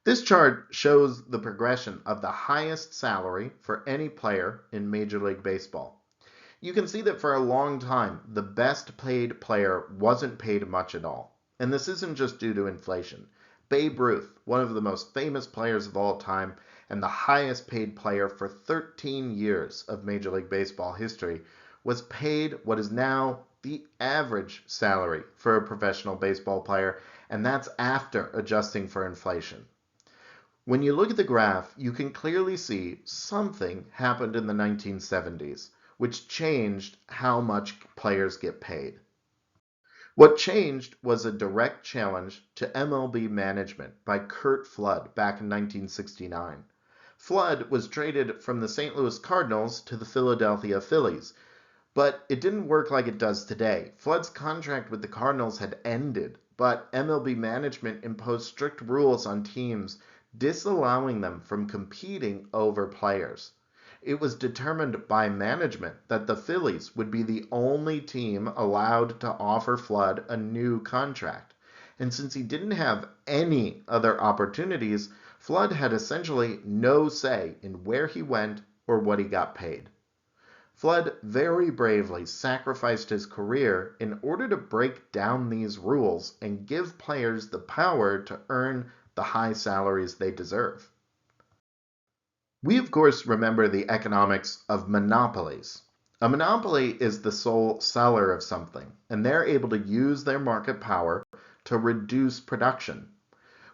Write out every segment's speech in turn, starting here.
This chart shows the progression of the highest salary for any player in Major League Baseball. You can see that for a long time, the best paid player wasn't paid much at all. And this isn't just due to inflation. Babe Ruth, one of the most famous players of all time and the highest paid player for 13 years of Major League Baseball history, was paid what is now the average salary for a professional baseball player, and that's after adjusting for inflation. When you look at the graph, you can clearly see something happened in the 1970s, which changed how much players get paid. What changed was a direct challenge to MLB management by Curt Flood back in 1969. Flood was traded from the St. Louis Cardinals to the Philadelphia Phillies, but it didn't work like it does today. Flood's contract with the Cardinals had ended, but MLB management imposed strict rules on teams, disallowing them from competing over players. It was determined by management that the Phillies would be the only team allowed to offer Flood a new contract. And since he didn't have any other opportunities, Flood had essentially no say in where he went or what he got paid. Flood very bravely sacrificed his career in order to break down these rules and give players the power to earn the high salaries they deserve. We, of course, remember the economics of monopolies. A monopoly is the sole seller of something, and they're able to use their market power to reduce production.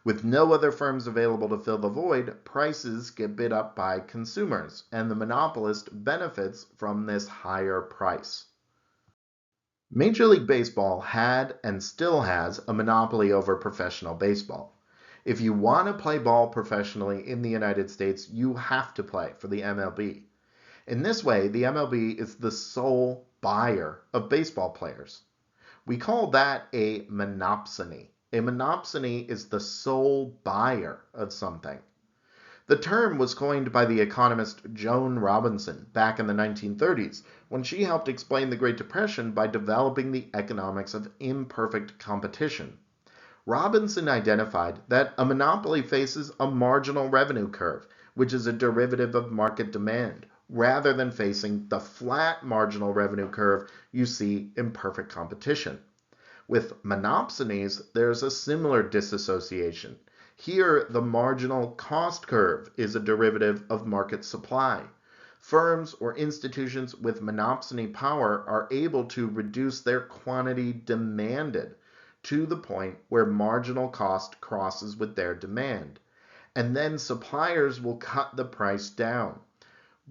With no other firms available to fill the void, prices get bid up by consumers, and the monopolist benefits from this higher price. Major League Baseball had and still has a monopoly over professional baseball. If you want to play ball professionally in the United States, you have to play for the MLB. In this way, the MLB is the sole buyer of baseball players. We call that a monopsony. A monopsony is the sole buyer of something. The term was coined by the economist Joan Robinson back in the 1930s when she helped explain the Great Depression by developing the economics of imperfect competition. Robinson identified that a monopoly faces a marginal revenue curve, which is a derivative of market demand, rather than facing the flat marginal revenue curve you see in perfect competition. With monopsonies, there's a similar disassociation. Here, the marginal cost curve is a derivative of market supply. Firms or institutions with monopsony power are able to reduce their quantity demanded to the point where marginal cost crosses with their demand. And then suppliers will cut the price down.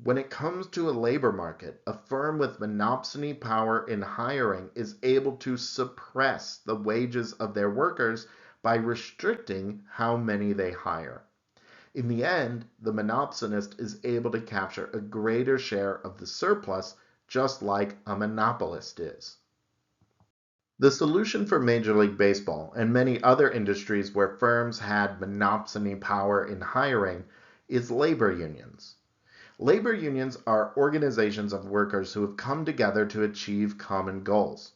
When it comes to a labor market, a firm with monopsony power in hiring is able to suppress the wages of their workers by restricting how many they hire. In the end, the monopsonist is able to capture a greater share of the surplus, just like a monopolist is. The solution for Major League Baseball and many other industries where firms had monopsony power in hiring is labor unions. Labor unions are organizations of workers who have come together to achieve common goals.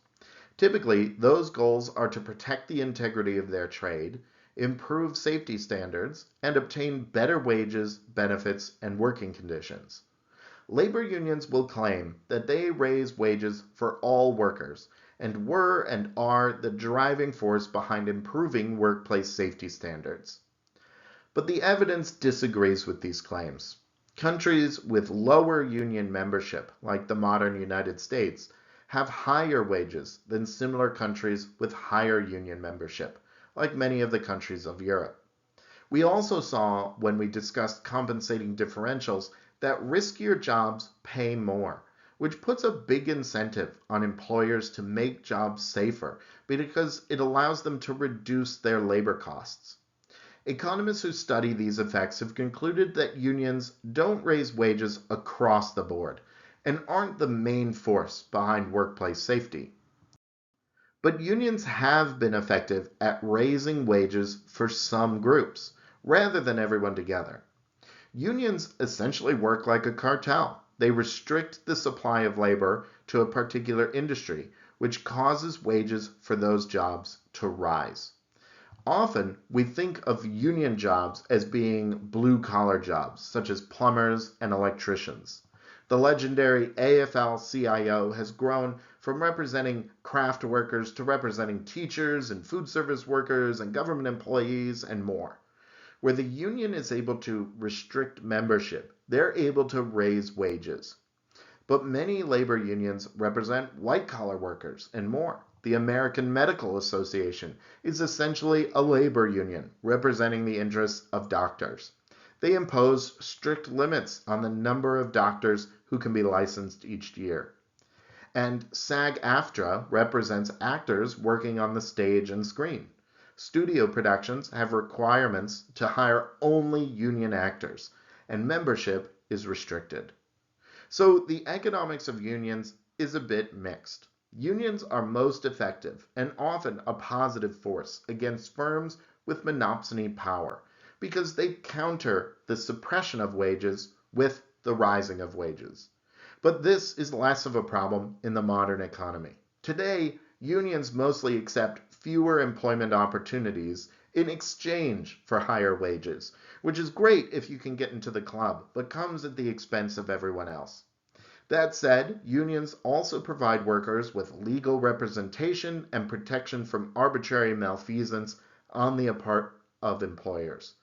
Typically, those goals are to protect the integrity of their trade, improve safety standards, and obtain better wages, benefits, and working conditions. Labor unions will claim that they raise wages for all workers and were and are the driving force behind improving workplace safety standards. But the evidence disagrees with these claims. Countries with lower union membership, like the modern United States, have higher wages than similar countries with higher union membership, like many of the countries of Europe. We also saw, when we discussed compensating differentials, that riskier jobs pay more, which puts a big incentive on employers to make jobs safer because it allows them to reduce their labor costs. Economists who study these effects have concluded that unions don't raise wages across the board and aren't the main force behind workplace safety. But unions have been effective at raising wages for some groups, rather than everyone together. Unions essentially work like a cartel. They restrict the supply of labor to a particular industry, which causes wages for those jobs to rise. Often, we think of union jobs as being blue-collar jobs, such as plumbers and electricians. The legendary AFL-CIO has grown from representing craft workers to representing teachers and food service workers and government employees and more. Where the union is able to restrict membership, they're able to raise wages. But many labor unions represent white-collar workers and more. The American Medical Association is essentially a labor union representing the interests of doctors. They impose strict limits on the number of doctors who can be licensed each year. And SAG-AFTRA represents actors working on the stage and screen. Studio productions have requirements to hire only union actors, and membership is restricted. So the economics of unions is a bit mixed. Unions are most effective and often a positive force against firms with monopsony power because they counter the suppression of wages with the rising of wages. But this is less of a problem in the modern economy. Today, unions mostly accept fewer employment opportunities in exchange for higher wages, which is great if you can get into the club, but comes at the expense of everyone else. That said, unions also provide workers with legal representation and protection from arbitrary malfeasance on the part of employers,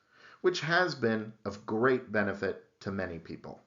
which has been of great benefit to many people.